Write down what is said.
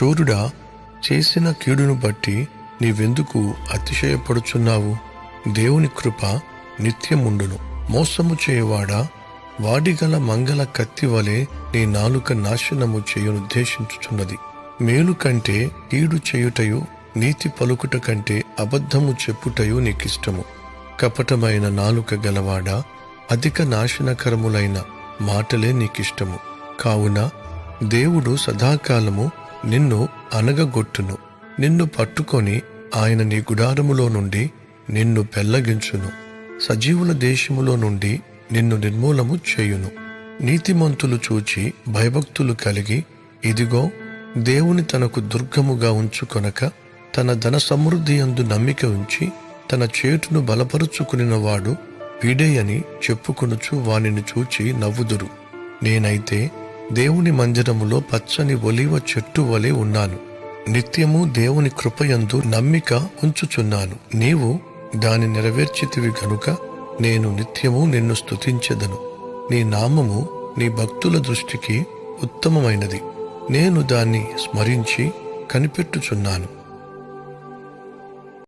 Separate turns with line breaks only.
శూరుడా, చేసిన కీడును బట్టి నీవెందుకు అతిశయపడుచున్నావు? దేవుని కృప నిత్యముండును. మోసము చేయవాడా, వాడిగల మంగళ కత్తి వలె నీ నాలుక నాశనము చేయునుద్దేశించుచున్నది. మేలు కంటే కీడు చేయుటయు, నీతి పలుకుట కంటే అబద్ధము చెప్పుటయు నీకిష్టము. కపటమైన నాలుక గలవాడా, అధిక నాశనకరములైన మాటలే నీకిష్టము. కావున దేవుడు సదాకాలము నిన్ను అనగగొట్టును. నిన్ను పట్టుకొని ఆయన నీ గుడారములో నుండి నిన్ను పెళ్లగించును. సజీవుల దేశములో నుండి నిన్ను నిర్మూలము చేయును. నీతిమంతులు చూచి భయభక్తులు కలిగి, ఇదిగో దేవుని తనకు దుర్గముగా ఉంచుకొనక, తన ధన సమృద్ధి యందు నమ్మిక ఉంచి తన చేటును బలపరుచుకునినవాడు వీడే అని చెప్పుకొనుచు వానిని చూచి నవ్వుదురు. నేనైతే దేవుని మందిరములో పచ్చని ఒలీవ చెట్టు వలె ఉన్నాను. నిత్యము దేవుని కృపయందు నమ్మిక ఉంచుచున్నాను. నీవు దాని నెరవేర్చితివి గనుక నేను నిత్యము నిన్ను స్తుతించెదను. నీ నామము నీ భక్తుల దృష్టికి ఉత్తమమైనది. నేను దాన్ని స్మరించి కనిపెట్టుచున్నాను.